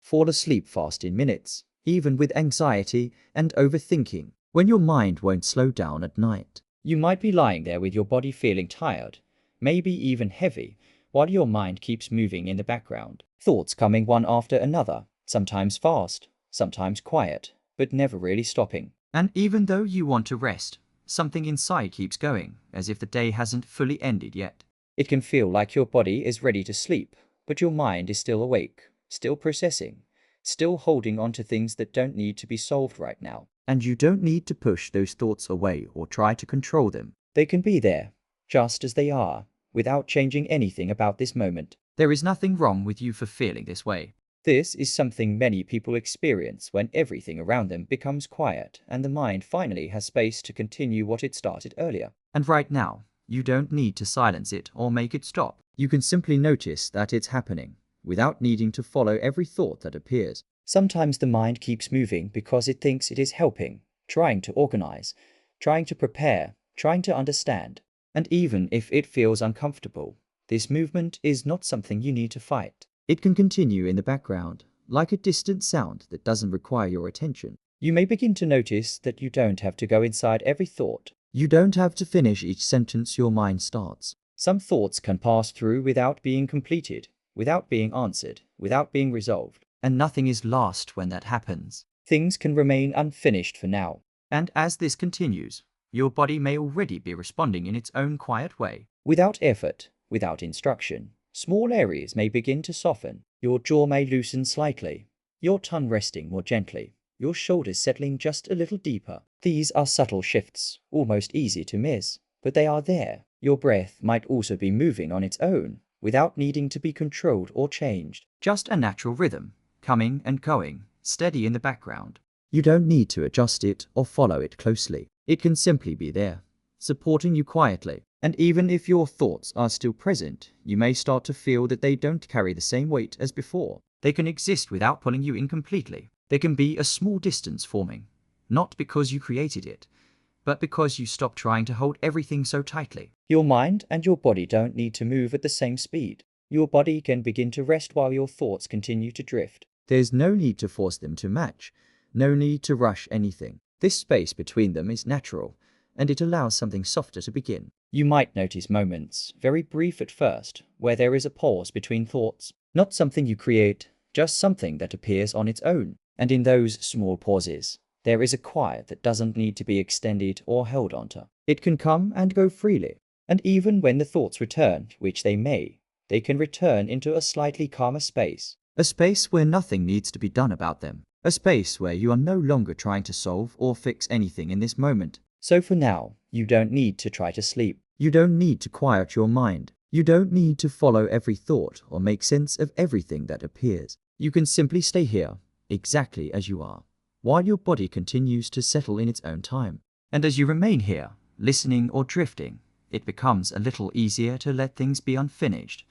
fall asleep fast in minutes, even with anxiety and overthinking. When your mind won't slow down at night, you might be lying there with your body feeling tired, maybe even heavy, while your mind keeps moving in the background. Thoughts coming one after another, sometimes fast, sometimes quiet, but never really stopping. And even though you want to rest, something inside keeps going, as if the day hasn't fully ended yet. It can feel like your body is ready to sleep, but your mind is still awake, still processing, still holding on to things that don't need to be solved right now. And you don't need to push those thoughts away or try to control them. They can be there, just as they are, without changing anything about this moment. There is nothing wrong with you for feeling this way. This is something many people experience when everything around them becomes quiet and the mind finally has space to continue what it started earlier. And right now, you don't need to silence it or make it stop. You can simply notice that it's happening, without needing to follow every thought that appears. Sometimes the mind keeps moving because it thinks it is helping, trying to organize, trying to prepare, trying to understand. And even if it feels uncomfortable, this movement is not something you need to fight. It can continue in the background, like a distant sound that doesn't require your attention. You may begin to notice that you don't have to go inside every thought. You don't have to finish each sentence your mind starts. Some thoughts can pass through without being completed, without being answered, without being resolved. And nothing is lost when that happens. Things can remain unfinished for now. And as this continues, your body may already be responding in its own quiet way. Without effort, without instruction, small areas may begin to soften. Your jaw may loosen slightly, your tongue resting more gently, your shoulders settling just a little deeper. These are subtle shifts, almost easy to miss, but they are there. Your breath might also be moving on its own, without needing to be controlled or changed. Just a natural rhythm, coming and going, steady in the background. You don't need to adjust it or follow it closely. It can simply be there, supporting you quietly. And even if your thoughts are still present, you may start to feel that they don't carry the same weight as before. They can exist without pulling you in completely. There can be a small distance forming, not because you created it, but because you stopped trying to hold everything so tightly. Your mind and your body don't need to move at the same speed. Your body can begin to rest while your thoughts continue to drift. There's no need to force them to match, no need to rush anything. This space between them is natural, and it allows something softer to begin. You might notice moments, very brief at first, where there is a pause between thoughts. Not something you create, just something that appears on its own. And in those small pauses, there is a quiet that doesn't need to be extended or held onto. It can come and go freely. And even when the thoughts return, which they may, they can return into a slightly calmer space. A space where nothing needs to be done about them. A space where you are no longer trying to solve or fix anything in this moment. So for now, you don't need to try to sleep. You don't need to quiet your mind. You don't need to follow every thought or make sense of everything that appears. You can simply stay here, exactly as you are, while your body continues to settle in its own time. And as you remain here, listening or drifting, it becomes a little easier to let things be unfinished.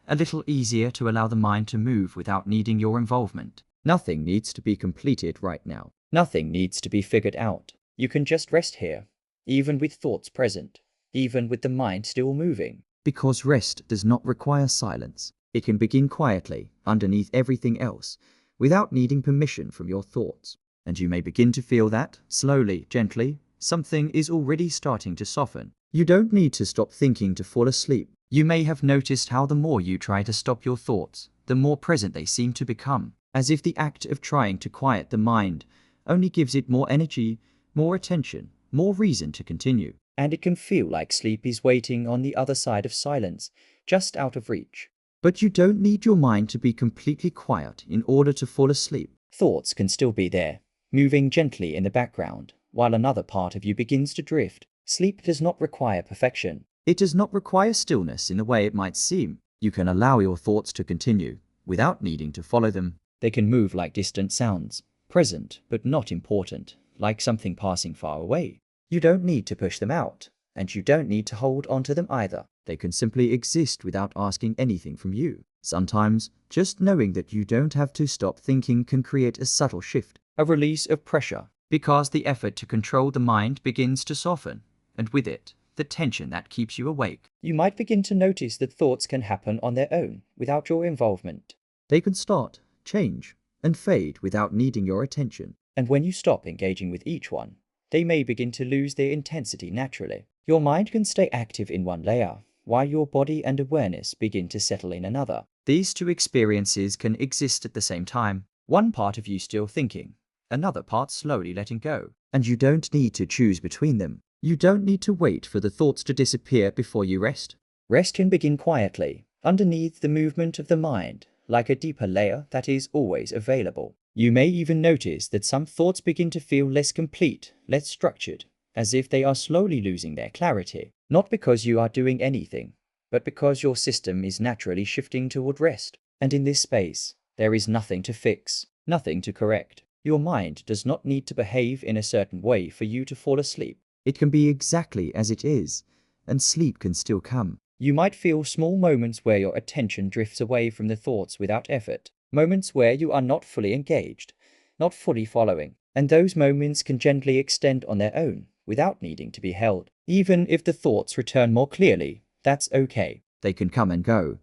A little easier to allow the mind to move without needing your involvement. Nothing needs to be completed right now. Nothing needs to be figured out. You can just rest here, even with thoughts present, even with the mind still moving. Because rest does not require silence. It can begin quietly, underneath everything else, without needing permission from your thoughts. And you may begin to feel that, slowly, gently, something is already starting to soften. You don't need to stop thinking to fall asleep. You may have noticed how the more you try to stop your thoughts, the more present they seem to become, as if the act of trying to quiet the mind only gives it more energy, more attention, more reason to continue. And it can feel like sleep is waiting on the other side of silence, just out of reach. But you don't need your mind to be completely quiet in order to fall asleep. Thoughts can still be there, moving gently in the background, while another part of you begins to drift. Sleep does not require perfection. It does not require stillness in the way it might seem. You can allow your thoughts to continue, without needing to follow them. They can move like distant sounds, present but not important, like something passing far away. You don't need to push them out, and you don't need to hold onto them either. They can simply exist without asking anything from you. Sometimes, just knowing that you don't have to stop thinking can create a subtle shift, a release of pressure, because the effort to control the mind begins to soften, and with it, the tension that keeps you awake. You might begin to notice that thoughts can happen on their own, without your involvement. They can start, change, and fade without needing your attention. And when you stop engaging with each one, they may begin to lose their intensity naturally. Your mind can stay active in one layer, while your body and awareness begin to settle in another. These two experiences can exist at the same time. One part of you still thinking, another part slowly letting go. And you don't need to choose between them. You don't need to wait for the thoughts to disappear before you rest. Rest can begin quietly, underneath the movement of the mind, like a deeper layer that is always available. You may even notice that some thoughts begin to feel less complete, less structured, as if they are slowly losing their clarity. Not because you are doing anything, but because your system is naturally shifting toward rest. And in this space, there is nothing to fix, nothing to correct. Your mind does not need to behave in a certain way for you to fall asleep. It can be exactly as it is, and sleep can still come. You might feel small moments where your attention drifts away from the thoughts without effort, moments where you are not fully engaged, not fully following, and those moments can gently extend on their own without needing to be held. Even if the thoughts return more clearly, that's okay. They can come and go,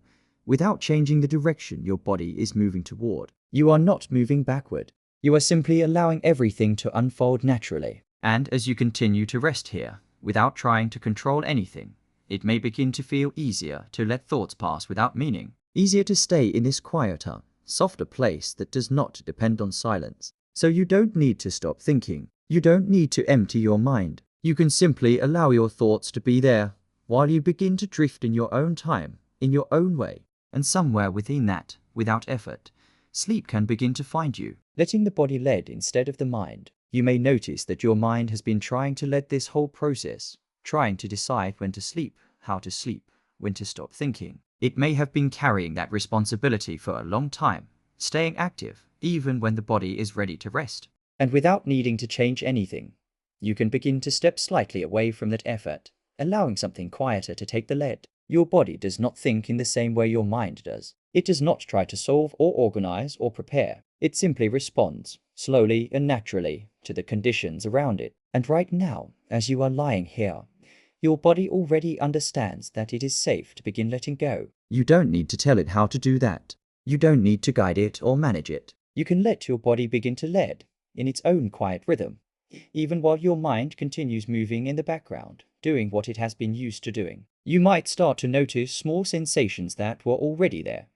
without changing the direction your body is moving toward. You are not moving backward. You are simply allowing everything to unfold naturally. And as you continue to rest here, without trying to control anything, it may begin to feel easier to let thoughts pass without meaning. Easier to stay in this quieter, softer place that does not depend on silence. So you don't need to stop thinking. You don't need to empty your mind. You can simply allow your thoughts to be there, while you begin to drift in your own time, in your own way. And somewhere within that, without effort, sleep can begin to find you, letting the body lead instead of the mind. You may notice that your mind has been trying to lead this whole process, trying to decide when to sleep, how to sleep, when to stop thinking. It may have been carrying that responsibility for a long time, staying active, even when the body is ready to rest. And without needing to change anything, you can begin to step slightly away from that effort, allowing something quieter to take the lead. Your body does not think in the same way your mind does. It does not try to solve or organize or prepare. It simply responds, slowly and naturally, to the conditions around it. And right now, as you are lying here, your body already understands that it is safe to begin letting go. You don't need to tell it how to do that. You don't need to guide it or manage it. You can let your body begin to lead in its own quiet rhythm, even while your mind continues moving in the background, doing what it has been used to doing. You might start to notice small sensations that were already there,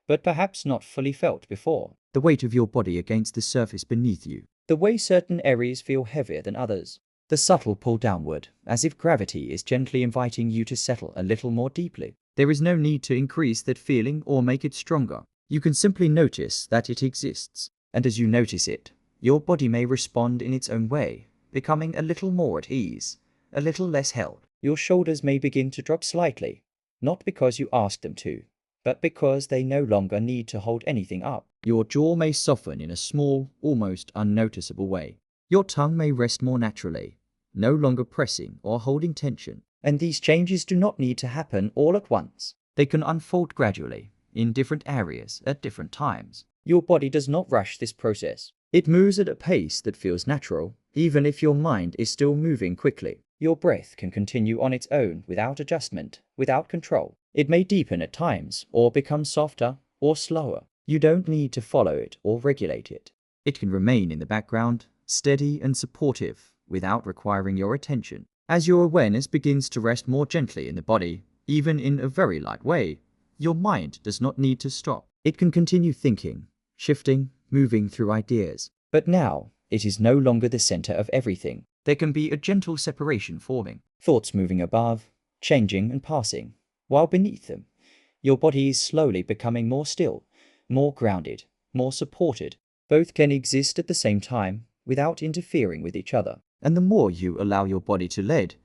but perhaps not fully felt before. The weight of your body against the surface beneath you. The way certain areas feel heavier than others. The subtle pull downward, as if gravity is gently inviting you to settle a little more deeply. There is no need to increase that feeling or make it stronger. You can simply notice that it exists. And as you notice it, your body may respond in its own way, becoming a little more at ease, a little less held. Your shoulders may begin to drop slightly, not because you asked them to, but because they no longer need to hold anything up. Your jaw may soften in a small, almost unnoticeable way. Your tongue may rest more naturally, no longer pressing or holding tension. And these changes do not need to happen all at once. They can unfold gradually, in different areas at different times. Your body does not rush this process. It moves at a pace that feels natural, even if your mind is still moving quickly. Your breath can continue on its own without adjustment, without control. It may deepen at times, or become softer, or slower. You don't need to follow it or regulate it. It can remain in the background, steady and supportive, without requiring your attention. As your awareness begins to rest more gently in the body, even in a very light way, your mind does not need to stop. It can continue thinking, shifting, moving through ideas. But now, it is no longer the center of everything. There can be a gentle separation forming, thoughts moving above, changing and passing, while beneath them, your body is slowly becoming more still, more grounded, more supported. Both can exist at the same time, without interfering with each other. And the more you allow your body to lead,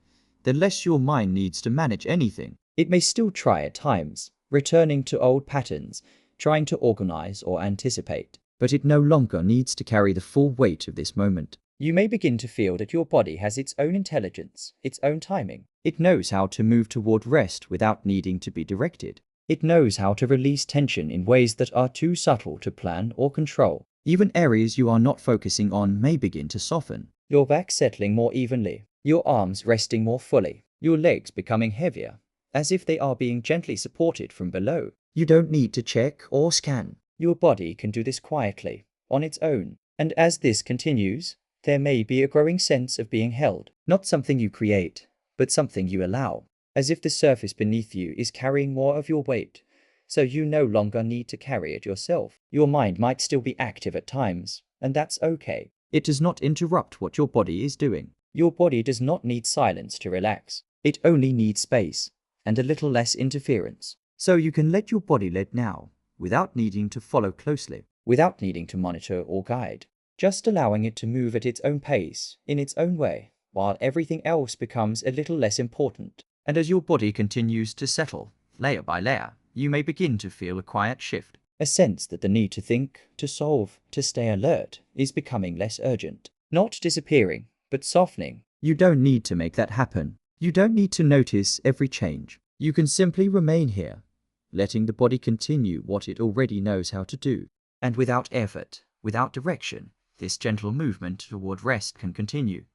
the less your mind needs to manage anything. It may still try at times, returning to old patterns, trying to organize or anticipate, but it no longer needs to carry the full weight of this moment. You may begin to feel that your body has its own intelligence, its own timing. It knows how to move toward rest without needing to be directed. It knows how to release tension in ways that are too subtle to plan or control. Even areas you are not focusing on may begin to soften. Your back settling more evenly, your arms resting more fully, your legs becoming heavier, as if they are being gently supported from below. You don't need to check or scan. Your body can do this quietly, on its own. And as this continues, there may be a growing sense of being held, not something you create, but something you allow, as if the surface beneath you is carrying more of your weight, so you no longer need to carry it yourself. Your mind might still be active at times, and that's okay. It does not interrupt what your body is doing. Your body does not need silence to relax. It only needs space, and a little less interference. So you can let your body lead now, without needing to follow closely, without needing to monitor or guide, just allowing it to move at its own pace, in its own way, while everything else becomes a little less important. And as your body continues to settle, layer by layer, you may begin to feel a quiet shift, a sense that the need to think, to solve, to stay alert is becoming less urgent. Not disappearing, but softening. You don't need to make that happen. You don't need to notice every change. You can simply remain here, letting the body continue what it already knows how to do. And without effort, without direction, this gentle movement toward rest can continue,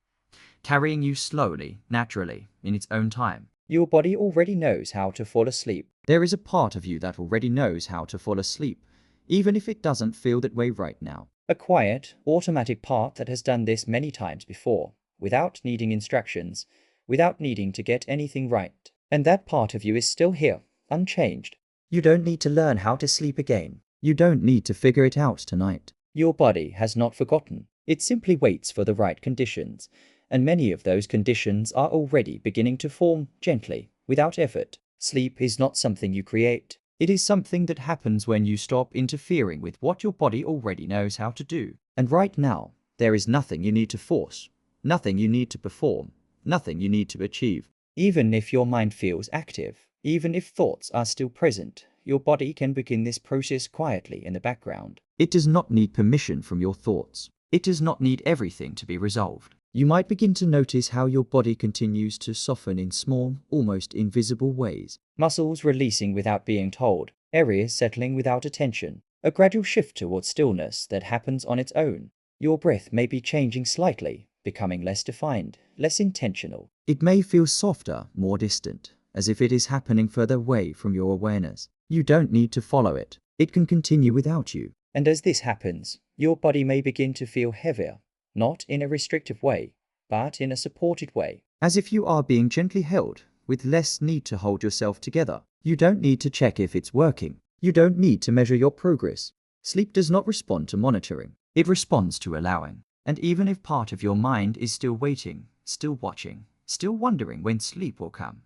carrying you slowly, naturally, in its own time. Your body already knows how to fall asleep. There is a part of you that already knows how to fall asleep, even if it doesn't feel that way right now. A quiet, automatic part that has done this many times before, without needing instructions, without needing to get anything right. And that part of you is still here, unchanged. You don't need to learn how to sleep again. You don't need to figure it out tonight. Your body has not forgotten. It simply waits for the right conditions, and many of those conditions are already beginning to form gently, without effort. Sleep is not something you create. It is something that happens when you stop interfering with what your body already knows how to do. And right now, there is nothing you need to force, nothing you need to perform, nothing you need to achieve. Even if your mind feels active, even if thoughts are still present, your body can begin this process quietly in the background. It does not need permission from your thoughts. It does not need everything to be resolved. You might begin to notice how your body continues to soften in small, almost invisible ways. Muscles releasing without being told, areas settling without attention, a gradual shift towards stillness that happens on its own. Your breath may be changing slightly, becoming less defined, less intentional. It may feel softer, more distant, as if it is happening further away from your awareness. You don't need to follow it. It can continue without you. And as this happens, your body may begin to feel heavier, not in a restrictive way, but in a supported way, as if you are being gently held, with less need to hold yourself together. You don't need to check if it's working. You don't need to measure your progress. Sleep does not respond to monitoring. It responds to allowing. And even if part of your mind is still waiting, still watching, still wondering when sleep will come,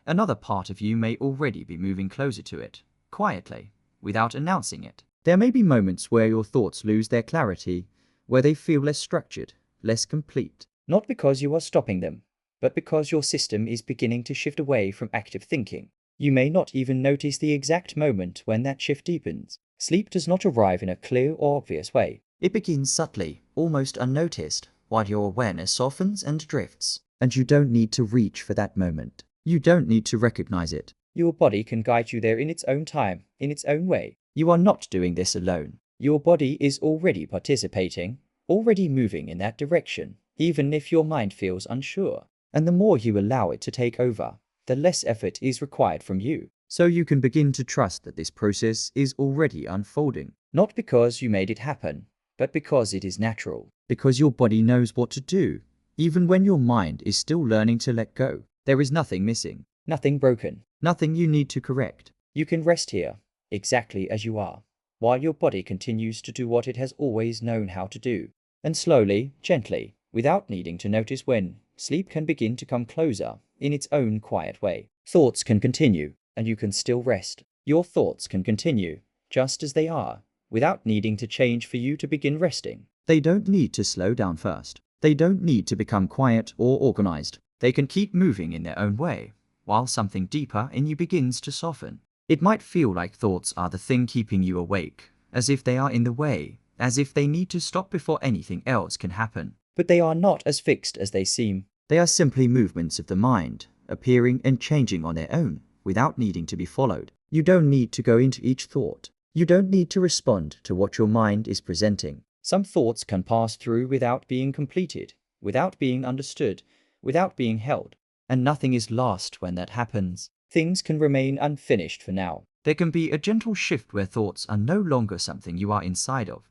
another part of you may already be moving closer to it, quietly, without announcing it. There may be moments where your thoughts lose their clarity, where they feel less structured, less complete. Not because you are stopping them, but because your system is beginning to shift away from active thinking. You may not even notice the exact moment when that shift deepens. Sleep does not arrive in a clear or obvious way. It begins subtly, almost unnoticed, while your awareness softens and drifts. And you don't need to reach for that moment. You don't need to recognize it. Your body can guide you there in its own time, in its own way. You are not doing this alone. Your body is already participating, already moving in that direction, even if your mind feels unsure. And the more you allow it to take over, the less effort is required from you. So you can begin to trust that this process is already unfolding. Not because you made it happen, but because it is natural. Because your body knows what to do, even when your mind is still learning to let go. There is nothing missing, nothing broken, nothing you need to correct. You can rest here, exactly as you are, while your body continues to do what it has always known how to do. And slowly, gently, without needing to notice when, sleep can begin to come closer, in its own quiet way. Thoughts can continue, and you can still rest. Your thoughts can continue, just as they are, without needing to change for you to begin resting. They don't need to slow down first. They don't need to become quiet or organized. They can keep moving in their own way, while something deeper in you begins to soften. It might feel like thoughts are the thing keeping you awake, as if they are in the way, as if they need to stop before anything else can happen. But they are not as fixed as they seem. They are simply movements of the mind, appearing and changing on their own, without needing to be followed. You don't need to go into each thought. You don't need to respond to what your mind is presenting. Some thoughts can pass through without being completed, without being understood, without being held. And nothing is lost when that happens. Things can remain unfinished for now. There can be a gentle shift where thoughts are no longer something you are inside of,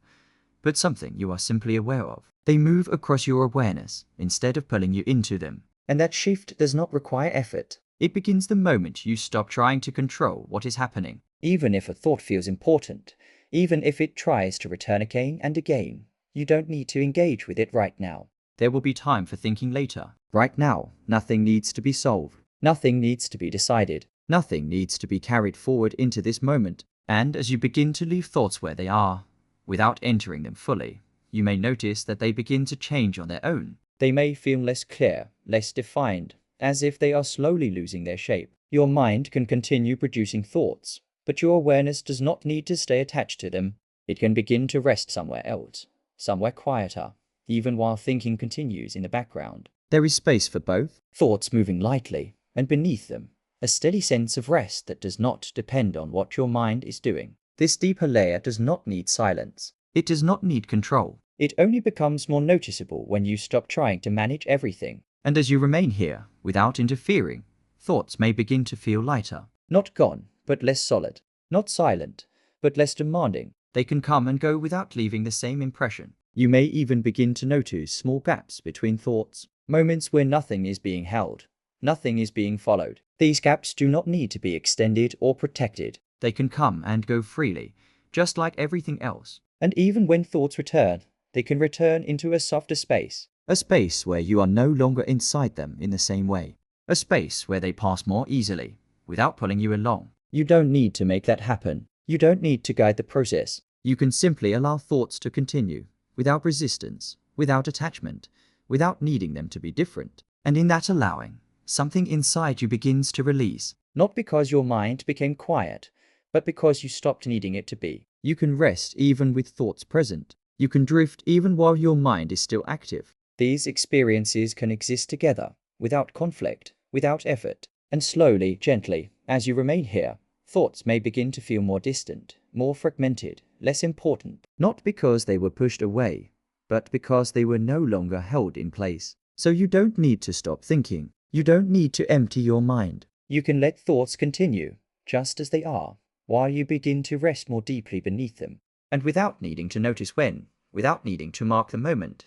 but something you are simply aware of. They move across your awareness instead of pulling you into them. And that shift does not require effort. It begins the moment you stop trying to control what is happening. Even if a thought feels important, even if it tries to return again and again, you don't need to engage with it right now. There will be time for thinking later. Right now, nothing needs to be solved. Nothing needs to be decided. Nothing needs to be carried forward into this moment. And as you begin to leave thoughts where they are, without entering them fully, you may notice that they begin to change on their own. They may feel less clear, less defined, as if they are slowly losing their shape. Your mind can continue producing thoughts, but your awareness does not need to stay attached to them. It can begin to rest somewhere else, somewhere quieter, even while thinking continues in the background. There is space for both, thoughts moving lightly, and beneath them, a steady sense of rest that does not depend on what your mind is doing. This deeper layer does not need silence. It does not need control. It only becomes more noticeable when you stop trying to manage everything. And as you remain here, without interfering, thoughts may begin to feel lighter. Not gone, but less solid. Not silent, but less demanding. They can come and go without leaving the same impression. You may even begin to notice small gaps between thoughts, moments where nothing is being held, nothing is being followed. These gaps do not need to be extended or protected. They can come and go freely, just like everything else. And even when thoughts return, they can return into a softer space. A space where you are no longer inside them in the same way. A space where they pass more easily, without pulling you along. You don't need to make that happen. You don't need to guide the process. You can simply allow thoughts to continue, without resistance, without attachment, without needing them to be different. And in that allowing, something inside you begins to release. Not because your mind became quiet, but because you stopped needing it to be. You can rest even with thoughts present. You can drift even while your mind is still active. These experiences can exist together, without conflict, without effort. And slowly, gently, as you remain here, thoughts may begin to feel more distant, more fragmented, less important. Not because they were pushed away, but because they were no longer held in place. So you don't need to stop thinking. You don't need to empty your mind. You can let thoughts continue, just as they are, while you begin to rest more deeply beneath them. And without needing to notice when, without needing to mark the moment,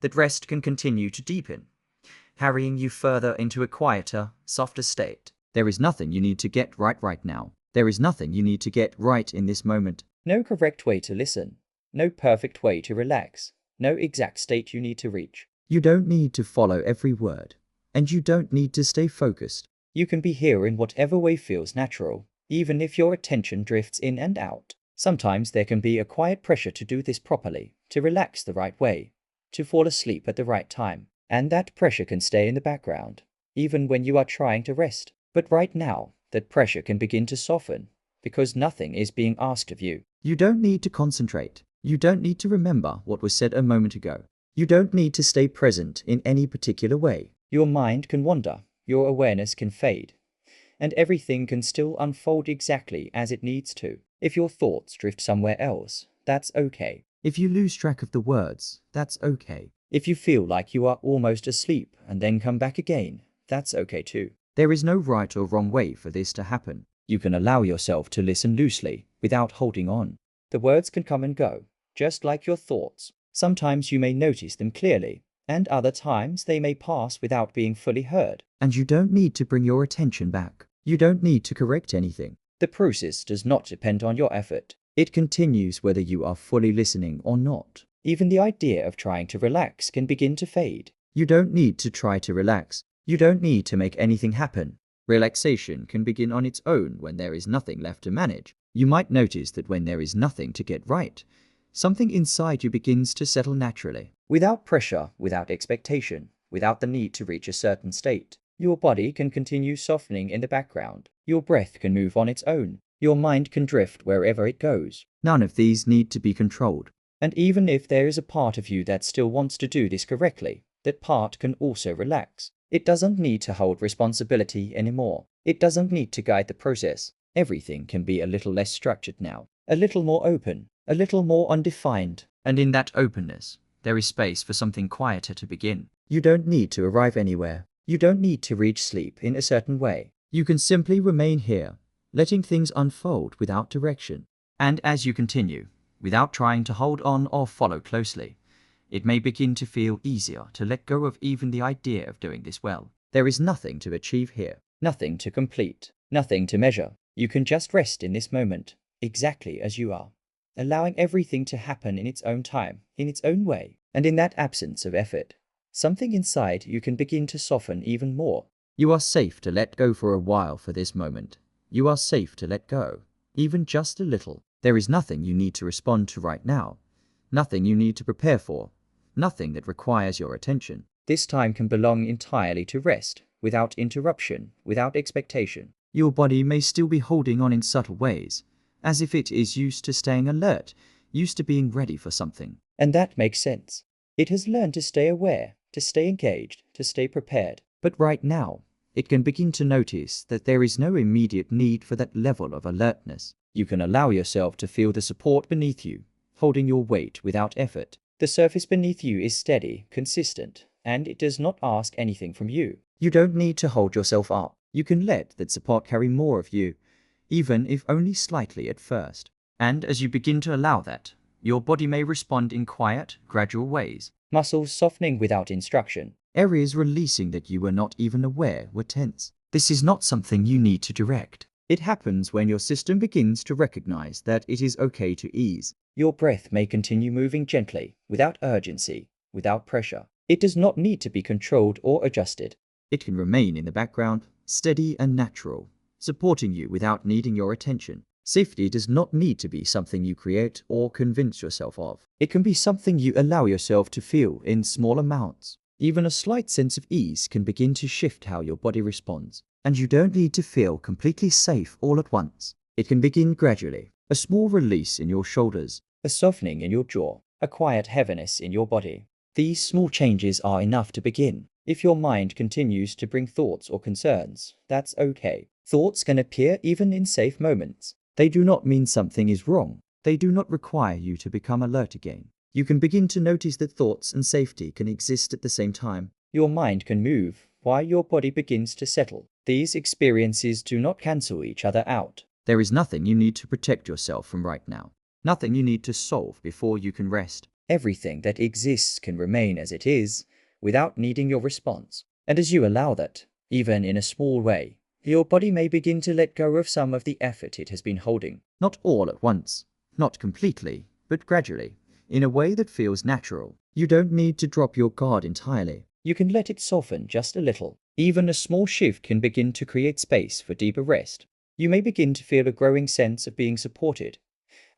that rest can continue to deepen, carrying you further into a quieter, softer state. There is nothing you need to get right now. There is nothing you need to get right in this moment. No correct way to listen. No perfect way to relax. No exact state you need to reach. You don't need to follow every word. And you don't need to stay focused. You can be here in whatever way feels natural, even if your attention drifts in and out. Sometimes there can be a quiet pressure to do this properly, to relax the right way, to fall asleep at the right time. And that pressure can stay in the background, even when you are trying to rest. But right now, that pressure can begin to soften, because nothing is being asked of you. You don't need to concentrate. You don't need to remember what was said a moment ago. You don't need to stay present in any particular way. Your mind can wander, your awareness can fade, and everything can still unfold exactly as it needs to. If your thoughts drift somewhere else, that's okay. If you lose track of the words, that's okay. If you feel like you are almost asleep and then come back again, that's okay too. There is no right or wrong way for this to happen. You can allow yourself to listen loosely, without holding on. The words can come and go, just like your thoughts. Sometimes you may notice them clearly, and other times they may pass without being fully heard. And you don't need to bring your attention back. You don't need to correct anything. The process does not depend on your effort. It continues whether you are fully listening or not. Even the idea of trying to relax can begin to fade. You don't need to try to relax. You don't need to make anything happen. Relaxation can begin on its own when there is nothing left to manage. You might notice that when there is nothing to get right, something inside you begins to settle naturally. Without pressure, without expectation, without the need to reach a certain state. Your body can continue softening in the background. Your breath can move on its own. Your mind can drift wherever it goes. None of these need to be controlled. And even if there is a part of you that still wants to do this correctly, that part can also relax. It doesn't need to hold responsibility anymore. It doesn't need to guide the process. Everything can be a little less structured now, a little more open, a little more undefined. And in that openness, there is space for something quieter to begin. You don't need to arrive anywhere. You don't need to reach sleep in a certain way. You can simply remain here, letting things unfold without direction. And as you continue, without trying to hold on or follow closely. It may begin to feel easier to let go of even the idea of doing this well. There is nothing to achieve here, nothing to complete, nothing to measure. You can just rest in this moment, exactly as you are, allowing everything to happen in its own time, in its own way. And in that absence of effort, something inside you can begin to soften even more. You are safe to let go for a while for this moment. You are safe to let go, even just a little. There is nothing you need to respond to right now, nothing you need to prepare for, nothing that requires your attention. This time can belong entirely to rest, without interruption, without expectation. Your body may still be holding on in subtle ways, as if it is used to staying alert, used to being ready for something. And that makes sense. It has learned to stay aware, to stay engaged, to stay prepared. But right now, it can begin to notice that there is no immediate need for that level of alertness. You can allow yourself to feel the support beneath you, holding your weight without effort. The surface beneath you is steady, consistent, and it does not ask anything from you. You don't need to hold yourself up. You can let that support carry more of you, even if only slightly at first. And as you begin to allow that, your body may respond in quiet, gradual ways. Muscles softening without instruction. Areas releasing that you were not even aware were tense. This is not something you need to direct. It happens when your system begins to recognize that it is okay to ease. Your breath may continue moving gently, without urgency, without pressure. It does not need to be controlled or adjusted. It can remain in the background, steady and natural, supporting you without needing your attention. Safety does not need to be something you create or convince yourself of. It can be something you allow yourself to feel in small amounts. Even a slight sense of ease can begin to shift how your body responds. And you don't need to feel completely safe all at once. It can begin gradually. A small release in your shoulders, a softening in your jaw, a quiet heaviness in your body. These small changes are enough to begin. If your mind continues to bring thoughts or concerns, that's okay. Thoughts can appear even in safe moments. They do not mean something is wrong. They do not require you to become alert again. You can begin to notice that thoughts and safety can exist at the same time. Your mind can move while your body begins to settle. These experiences do not cancel each other out. There is nothing you need to protect yourself from right now. Nothing you need to solve before you can rest. Everything that exists can remain as it is, without needing your response. And as you allow that, even in a small way, your body may begin to let go of some of the effort it has been holding. Not all at once, not completely, but gradually, in a way that feels natural. You don't need to drop your guard entirely. You can let it soften just a little. Even a small shift can begin to create space for deeper rest. You may begin to feel a growing sense of being supported,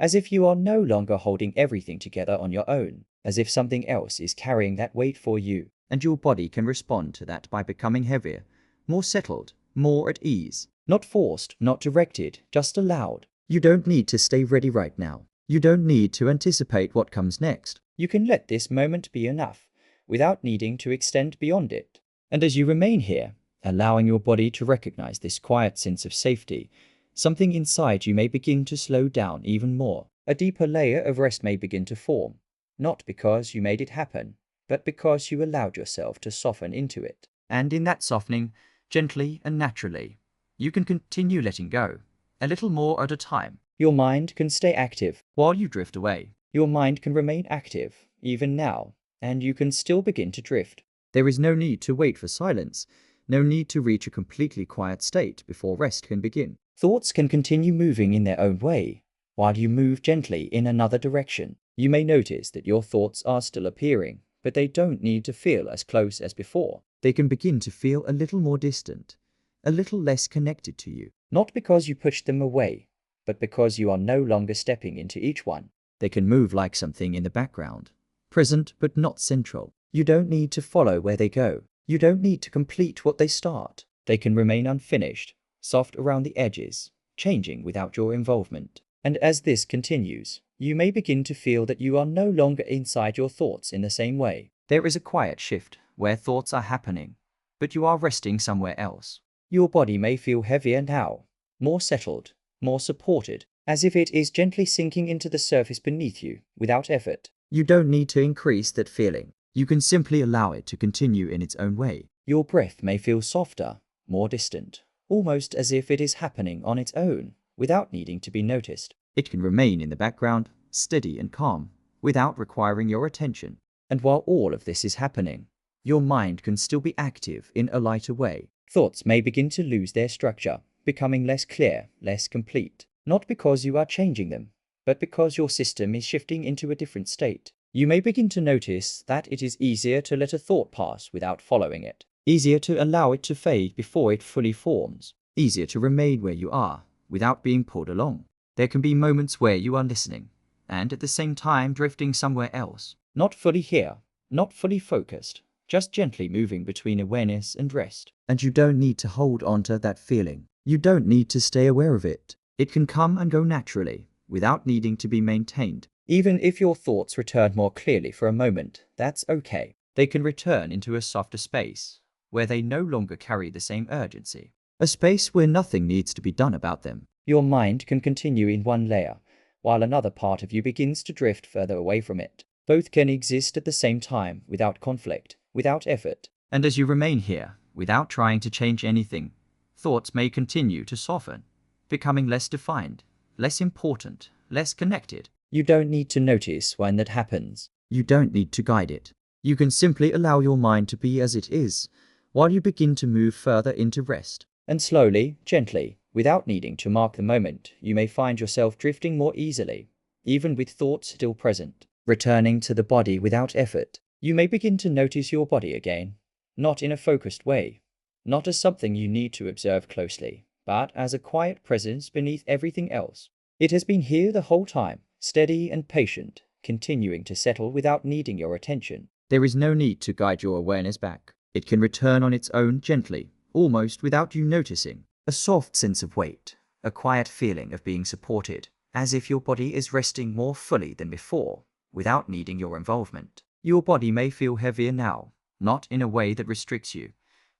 as if you are no longer holding everything together on your own, as if something else is carrying that weight for you. And your body can respond to that by becoming heavier, more settled, more at ease. Not forced, not directed, just allowed. You don't need to stay ready right now. You don't need to anticipate what comes next. You can let this moment be enough, without needing to extend beyond it. And as you remain here, allowing your body to recognize this quiet sense of safety, something inside you may begin to slow down even more. A deeper layer of rest may begin to form, not because you made it happen, but because you allowed yourself to soften into it. And in that softening, gently and naturally, you can continue letting go, a little more at a time. Your mind can stay active while you drift away. Your mind can remain active, even now, and you can still begin to drift. There is no need to wait for silence, no need to reach a completely quiet state before rest can begin. Thoughts can continue moving in their own way, while you move gently in another direction. You may notice that your thoughts are still appearing, but they don't need to feel as close as before. They can begin to feel a little more distant, a little less connected to you. Not because you pushed them away, but because you are no longer stepping into each one. They can move like something in the background, present but not central. You don't need to follow where they go. You don't need to complete what they start. They can remain unfinished, soft around the edges, changing without your involvement. And as this continues, you may begin to feel that you are no longer inside your thoughts in the same way. There is a quiet shift where thoughts are happening, but you are resting somewhere else. Your body may feel heavier now, more settled, more supported, as if it is gently sinking into the surface beneath you without effort. You don't need to increase that feeling. You can simply allow it to continue in its own way. Your breath may feel softer, more distant, almost as if it is happening on its own, without needing to be noticed. It can remain in the background, steady and calm, without requiring your attention. And while all of this is happening, your mind can still be active in a lighter way. Thoughts may begin to lose their structure, becoming less clear, less complete, not because you are changing them, but because your system is shifting into a different state. You may begin to notice that it is easier to let a thought pass without following it, easier to allow it to fade before it fully forms, easier to remain where you are without being pulled along. There can be moments where you are listening, and at the same time drifting somewhere else, not fully here, not fully focused, just gently moving between awareness and rest. And you don't need to hold onto that feeling. You don't need to stay aware of it. It can come and go naturally, without needing to be maintained. Even if your thoughts return more clearly for a moment, that's okay. They can return into a softer space, where they no longer carry the same urgency. A space where nothing needs to be done about them. Your mind can continue in one layer, while another part of you begins to drift further away from it. Both can exist at the same time, without conflict, without effort. And as you remain here, without trying to change anything, thoughts may continue to soften, becoming less defined, less important, less connected. You don't need to notice when that happens. You don't need to guide it. You can simply allow your mind to be as it is, while you begin to move further into rest. And slowly, gently, without needing to mark the moment, you may find yourself drifting more easily, even with thoughts still present. Returning to the body without effort, you may begin to notice your body again, not in a focused way, not as something you need to observe closely, but as a quiet presence beneath everything else. It has been here the whole time, steady and patient, continuing to settle without needing your attention. There is no need to guide your awareness back. It can return on its own gently, almost without you noticing. A soft sense of weight, a quiet feeling of being supported, as if your body is resting more fully than before, without needing your involvement. Your body may feel heavier now, not in a way that restricts you,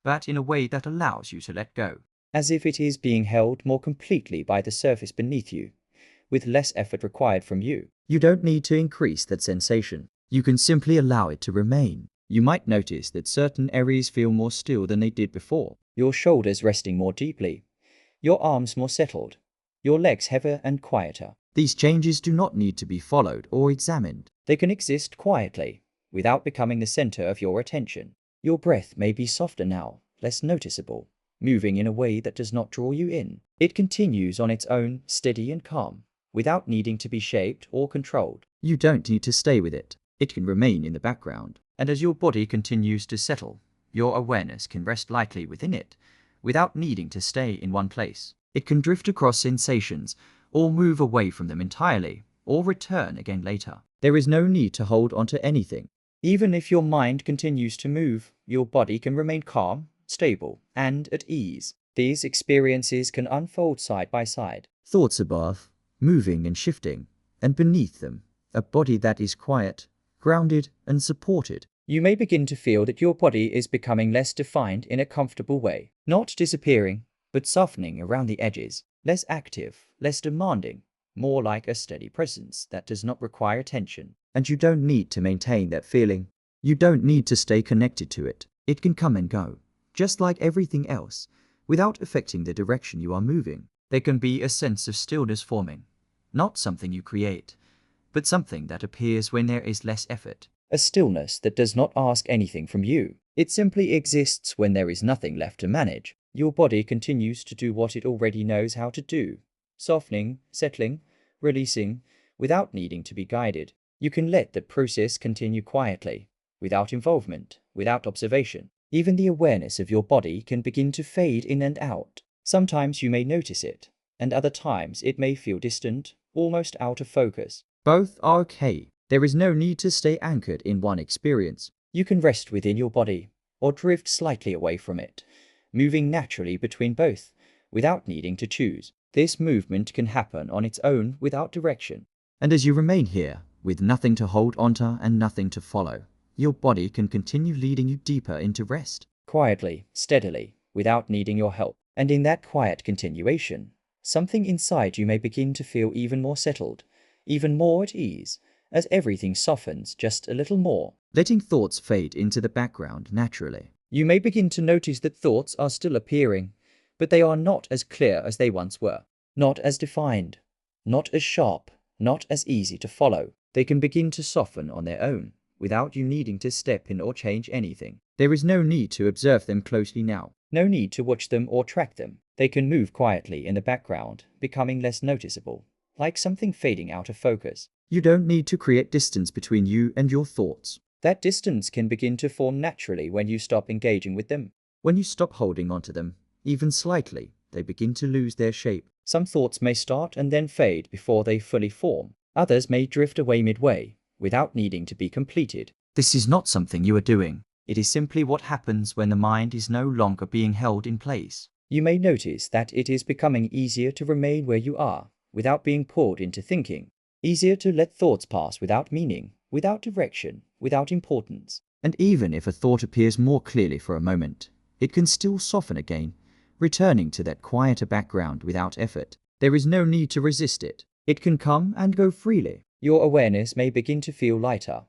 but in a way that allows you to let go, as if it is being held more completely by the surface beneath you, with less effort required from you. You don't need to increase that sensation. You can simply allow it to remain. You might notice that certain areas feel more still than they did before. Your shoulders resting more deeply, your arms more settled, your legs heavier and quieter. These changes do not need to be followed or examined. They can exist quietly, without becoming the center of your attention. Your breath may be softer now, less noticeable, moving in a way that does not draw you in. It continues on its own, steady and calm, without needing to be shaped or controlled. You don't need to stay with it. It can remain in the background. And as your body continues to settle, your awareness can rest lightly within it, without needing to stay in one place. It can drift across sensations, or move away from them entirely, or return again later. There is no need to hold onto anything. Even if your mind continues to move, your body can remain calm, stable, and at ease. These experiences can unfold side by side. Thoughts above, moving and shifting, and beneath them, a body that is quiet, grounded, and supported. You may begin to feel that your body is becoming less defined in a comfortable way, not disappearing, but softening around the edges, less active, less demanding, more like a steady presence that does not require attention. And you don't need to maintain that feeling. You don't need to stay connected to it. It can come and go, just like everything else, without affecting the direction you are moving. There can be a sense of stillness forming, not something you create, but something that appears when there is less effort. A stillness that does not ask anything from you. It simply exists when there is nothing left to manage. Your body continues to do what it already knows how to do, softening, settling, releasing, without needing to be guided. You can let the process continue quietly, without involvement, without observation. Even the awareness of your body can begin to fade in and out. Sometimes you may notice it, and other times it may feel distant, almost out of focus. Both are okay. There is no need to stay anchored in one experience. You can rest within your body, or drift slightly away from it, moving naturally between both, without needing to choose. This movement can happen on its own without direction. And as you remain here, with nothing to hold onto and nothing to follow, your body can continue leading you deeper into rest. Quietly, steadily, without needing your help. And in that quiet continuation, something inside you may begin to feel even more settled, even more at ease, as everything softens just a little more, letting thoughts fade into the background naturally. You may begin to notice that thoughts are still appearing, but they are not as clear as they once were, not as defined, not as sharp, not as easy to follow. They can begin to soften on their own, without you needing to step in or change anything. There is no need to observe them closely now. No need to watch them or track them. They can move quietly in the background, becoming less noticeable, like something fading out of focus. You don't need to create distance between you and your thoughts. That distance can begin to form naturally when you stop engaging with them. When you stop holding onto them, even slightly, they begin to lose their shape. Some thoughts may start and then fade before they fully form. Others may drift away midway, without needing to be completed. This is not something you are doing. It is simply what happens when the mind is no longer being held in place. You may notice that it is becoming easier to remain where you are, without being pulled into thinking. Easier to let thoughts pass without meaning, without direction, without importance. And even if a thought appears more clearly for a moment, it can still soften again, returning to that quieter background without effort. There is no need to resist it. It can come and go freely. Your awareness may begin to feel lighter,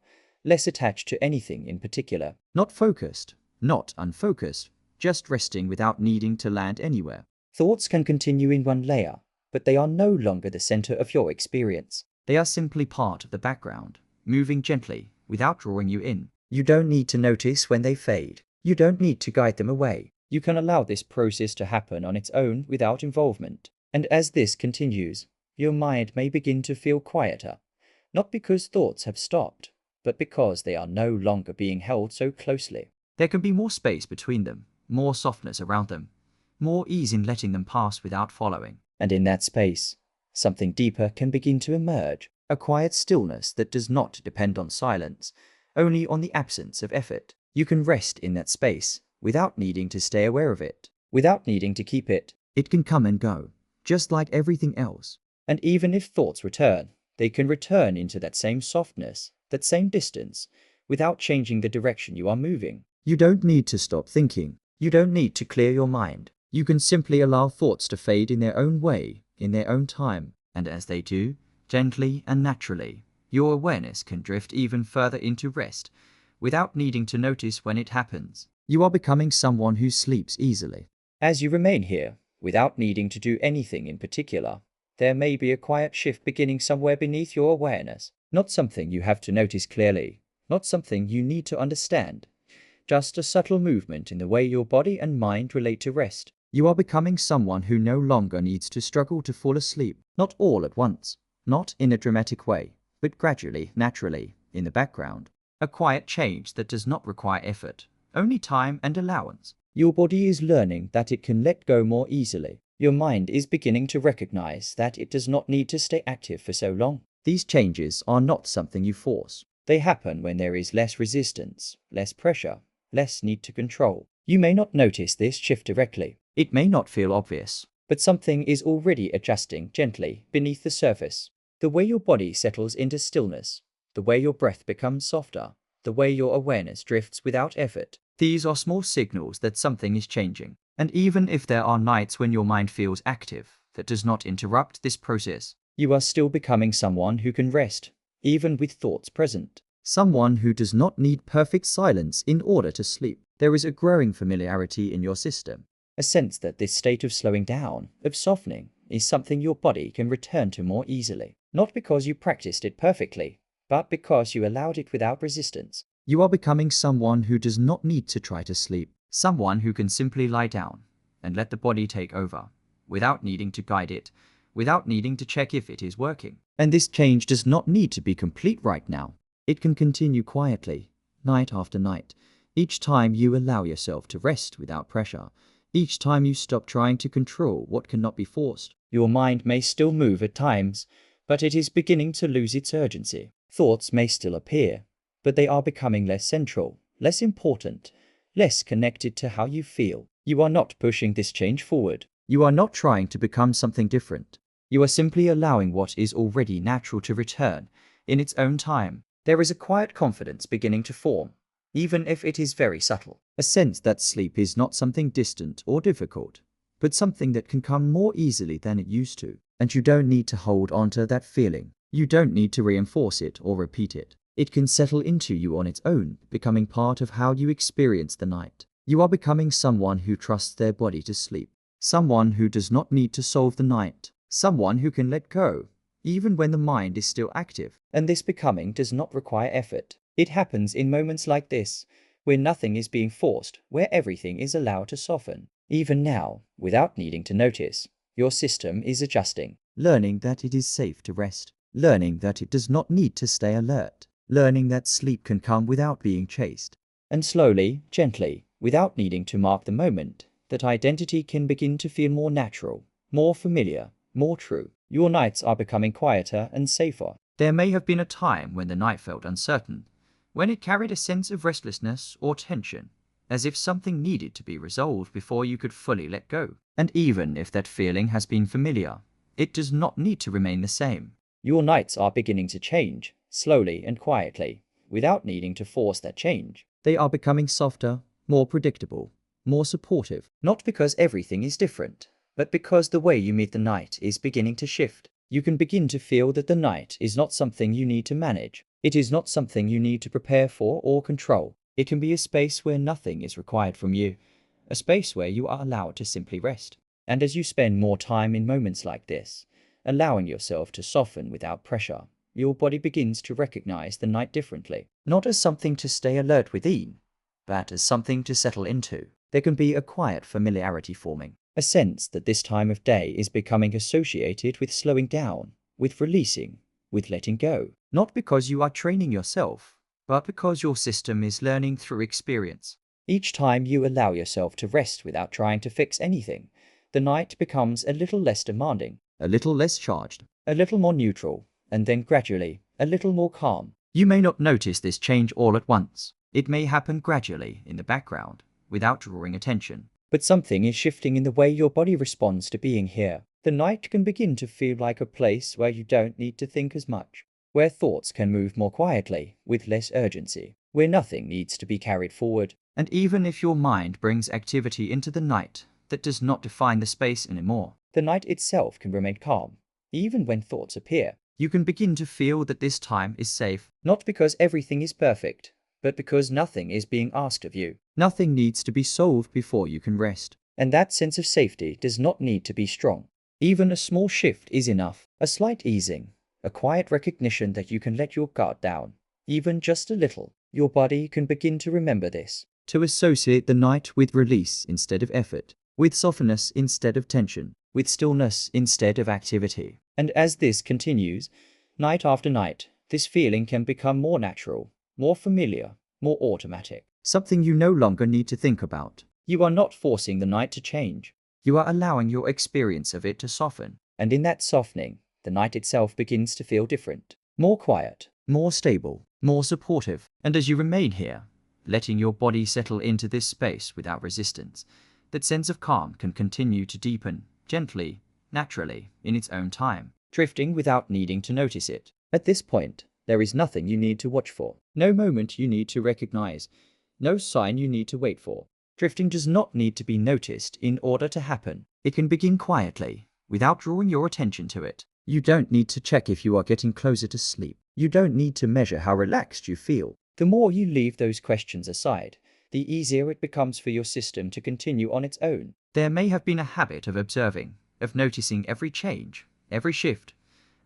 less attached to anything in particular. Not focused, not unfocused, just resting without needing to land anywhere. Thoughts can continue in one layer, but they are no longer the center of your experience. They are simply part of the background, moving gently, without drawing you in. You don't need to notice when they fade. You don't need to guide them away. You can allow this process to happen on its own without involvement. And as this continues, your mind may begin to feel quieter, not because thoughts have stopped, but because they are no longer being held so closely. There can be more space between them, more softness around them, more ease in letting them pass without following. And in that space, something deeper can begin to emerge, a quiet stillness that does not depend on silence, only on the absence of effort. You can rest in that space without needing to stay aware of it, without needing to keep it. It can come and go, just like everything else. And even if thoughts return, they can return into that same softness, that same distance, without changing the direction you are moving. You don't need to stop thinking. You don't need to clear your mind. You can simply allow thoughts to fade in their own way, in their own time. And as they do, gently and naturally, your awareness can drift even further into rest, without needing to notice when it happens. You are becoming someone who sleeps easily. As you remain here, without needing to do anything in particular, there may be a quiet shift beginning somewhere beneath your awareness. Not something you have to notice clearly, not something you need to understand, just a subtle movement in the way your body and mind relate to rest. You are becoming someone who no longer needs to struggle to fall asleep, not all at once, not in a dramatic way, but gradually, naturally, in the background. A quiet change that does not require effort, only time and allowance. Your body is learning that it can let go more easily. Your mind is beginning to recognize that it does not need to stay active for so long. These changes are not something you force. They happen when there is less resistance, less pressure, less need to control. You may not notice this shift directly. It may not feel obvious, but something is already adjusting gently beneath the surface. The way your body settles into stillness, the way your breath becomes softer, the way your awareness drifts without effort. These are small signals that something is changing. And even if there are nights when your mind feels active, that does not interrupt this process. You are still becoming someone who can rest, even with thoughts present. Someone who does not need perfect silence in order to sleep. There is a growing familiarity in your system. A sense that this state of slowing down, of softening, is something your body can return to more easily. Not because you practiced it perfectly, but because you allowed it without resistance. You are becoming someone who does not need to try to sleep. Someone who can simply lie down and let the body take over, without needing to guide it, without needing to check if it is working. And this change does not need to be complete right now. It can continue quietly, night after night, each time you allow yourself to rest without pressure, each time you stop trying to control what cannot be forced. Your mind may still move at times, but it is beginning to lose its urgency. Thoughts may still appear, but they are becoming less central, less important, less connected to how you feel. You are not pushing this change forward. You are not trying to become something different. You are simply allowing what is already natural to return in its own time. There is a quiet confidence beginning to form, even if it is very subtle. A sense that sleep is not something distant or difficult, but something that can come more easily than it used to. And you don't need to hold onto that feeling. You don't need to reinforce it or repeat it. It can settle into you on its own, becoming part of how you experience the night. You are becoming someone who trusts their body to sleep. Someone who does not need to solve the night. Someone who can let go, even when the mind is still active. And this becoming does not require effort. It happens in moments like this, where nothing is being forced, where everything is allowed to soften. Even now, without needing to notice, your system is adjusting, learning that it is safe to rest, learning that it does not need to stay alert, learning that sleep can come without being chased. And slowly, gently, without needing to mark the moment, that identity can begin to feel more natural, more familiar, more true. Your nights are becoming quieter and safer. There may have been a time when the night felt uncertain, when it carried a sense of restlessness or tension, as if something needed to be resolved before you could fully let go. And even if that feeling has been familiar, it does not need to remain the same. Your nights are beginning to change, slowly and quietly, without needing to force that change. They are becoming softer, more predictable, more supportive, not because everything is different, but because the way you meet the night is beginning to shift. You can begin to feel that the night is not something you need to manage. It is not something you need to prepare for or control. It can be a space where nothing is required from you, a space where you are allowed to simply rest. And as you spend more time in moments like this, allowing yourself to soften without pressure, your body begins to recognize the night differently, not as something to stay alert within, but as something to settle into. There can be a quiet familiarity forming, a sense that this time of day is becoming associated with slowing down, with releasing, with letting go. Not because you are training yourself, but because your system is learning through experience. Each time you allow yourself to rest without trying to fix anything, the night becomes a little less demanding, a little less charged, a little more neutral, and then gradually, a little more calm. You may not notice this change all at once. It may happen gradually in the background, without drawing attention. But something is shifting in the way your body responds to being here. The night can begin to feel like a place where you don't need to think as much, where thoughts can move more quietly, with less urgency, where nothing needs to be carried forward. And even if your mind brings activity into the night that does not define the space anymore, the night itself can remain calm, even when thoughts appear. You can begin to feel that this time is safe, not because everything is perfect, but because nothing is being asked of you. Nothing needs to be solved before you can rest. And that sense of safety does not need to be strong. Even a small shift is enough, a slight easing, a quiet recognition that you can let your guard down, even just a little. Your body can begin to remember this, to associate the night with release instead of effort, with softness instead of tension, with stillness instead of activity. And as this continues, night after night, this feeling can become more natural, more familiar, more automatic. Something you no longer need to think about. You are not forcing the night to change. You are allowing your experience of it to soften. And in that softening, the night itself begins to feel different, more quiet, more stable, more supportive. And as you remain here, letting your body settle into this space without resistance, that sense of calm can continue to deepen, gently, naturally, in its own time, drifting without needing to notice it. At this point, there is nothing you need to watch for, no moment you need to recognize, no sign you need to wait for. Drifting does not need to be noticed in order to happen. It can begin quietly, without drawing your attention to it. You don't need to check if you are getting closer to sleep. You don't need to measure how relaxed you feel. The more you leave those questions aside, the easier it becomes for your system to continue on its own. There may have been a habit of observing, of noticing every change, every shift,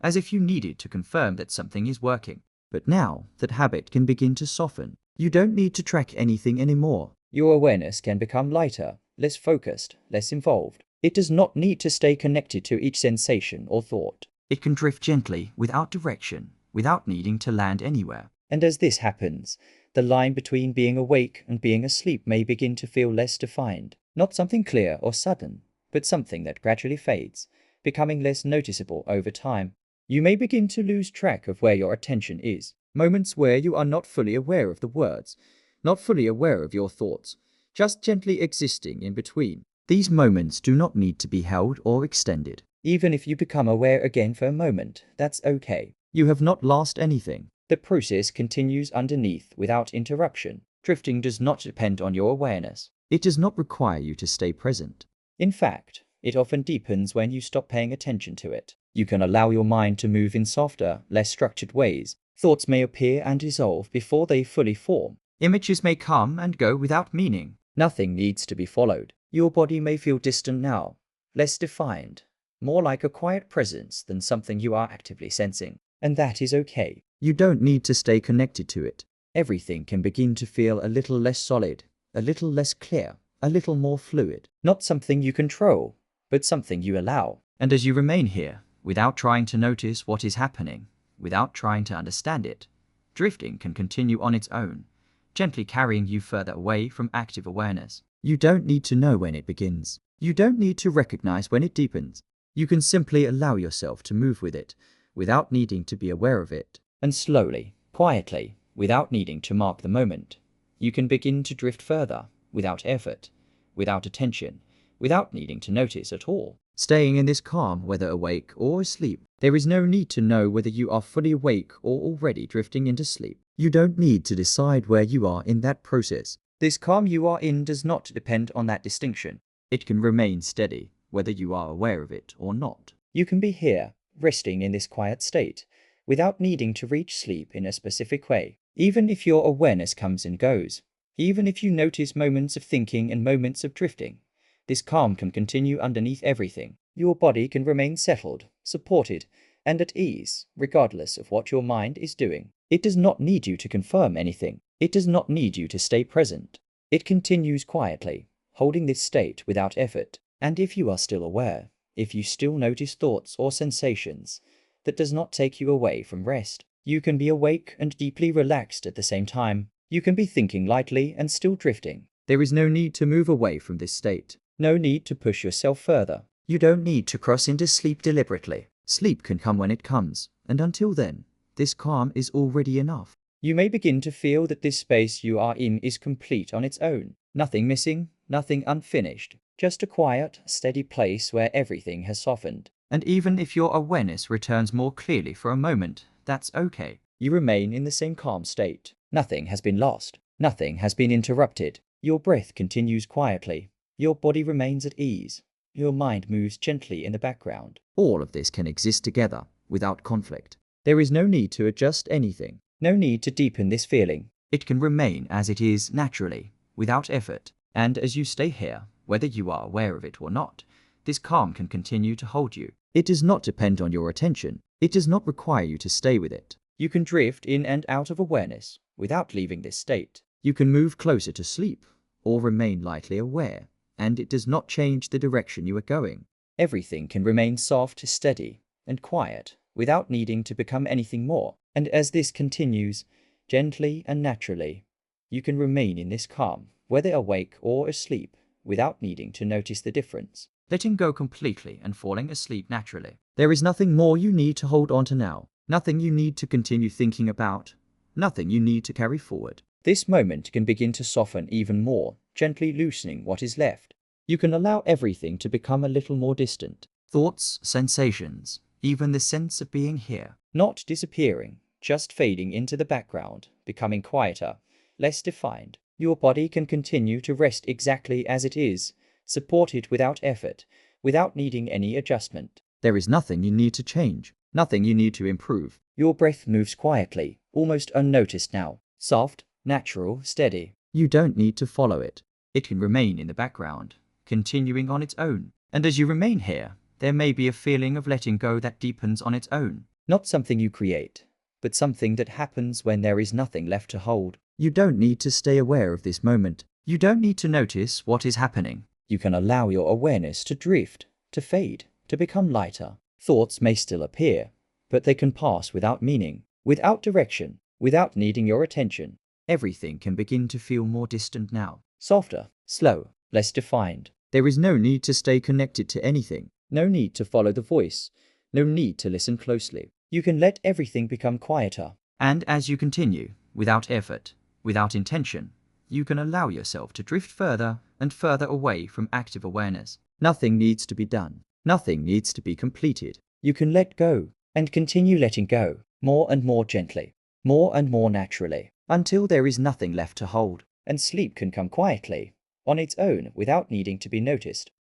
as if you needed to confirm that something is working. But now, that habit can begin to soften. You don't need to track anything anymore. Your awareness can become lighter, less focused, less involved. It does not need to stay connected to each sensation or thought. It can drift gently, without direction, without needing to land anywhere. And as this happens, the line between being awake and being asleep may begin to feel less defined. Not something clear or sudden, but something that gradually fades, becoming less noticeable over time. You may begin to lose track of where your attention is. Moments where you are not fully aware of the words, not fully aware of your thoughts, just gently existing in between. These moments do not need to be held or extended. Even if you become aware again for a moment, that's okay. You have not lost anything. The process continues underneath without interruption. Drifting does not depend on your awareness. It does not require you to stay present. In fact, it often deepens when you stop paying attention to it. You can allow your mind to move in softer, less structured ways. Thoughts may appear and dissolve before they fully form. Images may come and go without meaning. Nothing needs to be followed. Your body may feel distant now, less defined, more like a quiet presence than something you are actively sensing. And that is okay. You don't need to stay connected to it. Everything can begin to feel a little less solid, a little less clear, a little more fluid. Not something you control, but something you allow. And as you remain here, without trying to notice what is happening, without trying to understand it, drifting can continue on its own, gently carrying you further away from active awareness. You don't need to know when it begins. You don't need to recognize when it deepens. You can simply allow yourself to move with it, without needing to be aware of it. And slowly, quietly, without needing to mark the moment, you can begin to drift further, without effort, without attention, without needing to notice at all. Staying in this calm, whether awake or asleep. There is no need to know whether you are fully awake or already drifting into sleep. You don't need to decide where you are in that process. This calm you are in does not depend on that distinction. It can remain steady, whether you are aware of it or not. You can be here, resting in this quiet state, without needing to reach sleep in a specific way. Even if your awareness comes and goes, even if you notice moments of thinking and moments of drifting, this calm can continue underneath everything. Your body can remain settled, supported, and at ease, regardless of what your mind is doing. It does not need you to confirm anything. It does not need you to stay present. It continues quietly, holding this state without effort. And if you are still aware, if you still notice thoughts or sensations, that does not take you away from rest. You can be awake and deeply relaxed at the same time. You can be thinking lightly and still drifting. There is no need to move away from this state. No need to push yourself further. You don't need to cross into sleep deliberately. Sleep can come when it comes, and until then, this calm is already enough. You may begin to feel that this space you are in is complete on its own. Nothing missing, nothing unfinished. Just a quiet, steady place where everything has softened. And even if your awareness returns more clearly for a moment, that's okay. You remain in the same calm state. Nothing has been lost. Nothing has been interrupted. Your breath continues quietly. Your body remains at ease. Your mind moves gently in the background. All of this can exist together, without conflict. There is no need to adjust anything. No need to deepen this feeling. It can remain as it is naturally, without effort. And as you stay here, whether you are aware of it or not, this calm can continue to hold you. It does not depend on your attention. It does not require you to stay with it. You can drift in and out of awareness, without leaving this state. You can move closer to sleep, or remain lightly aware, and it does not change the direction you are going. Everything can remain soft, steady, and quiet, without needing to become anything more. And as this continues, gently and naturally, you can remain in this calm, whether awake or asleep, without needing to notice the difference. Letting go completely and falling asleep naturally. There is nothing more you need to hold on to now. Nothing you need to continue thinking about. Nothing you need to carry forward. This moment can begin to soften even more, gently loosening what is left. You can allow everything to become a little more distant. Thoughts, sensations, even the sense of being here. Not disappearing, just fading into the background, becoming quieter, less defined. Your body can continue to rest exactly as it is, supported without effort, without needing any adjustment. There is nothing you need to change, nothing you need to improve. Your breath moves quietly, almost unnoticed now. Soft, natural, steady. You don't need to follow it. It can remain in the background, continuing on its own. And as you remain here, there may be a feeling of letting go that deepens on its own. Not something you create, but something that happens when there is nothing left to hold. You don't need to stay aware of this moment. You don't need to notice what is happening. You can allow your awareness to drift, to fade, to become lighter. Thoughts may still appear, but they can pass without meaning, without direction, without needing your attention. Everything can begin to feel more distant now. Softer, slow, less defined. There is no need to stay connected to anything. No need to follow the voice. No need to listen closely. You can let everything become quieter. And as you continue, without effort, without intention, you can allow yourself to drift further and further away from active awareness. Nothing needs to be done. Nothing needs to be completed. You can let go and continue letting go, more and more gently, more and more naturally, until there is nothing left to hold, and sleep can come quietly, on its own, without needing to be noticed.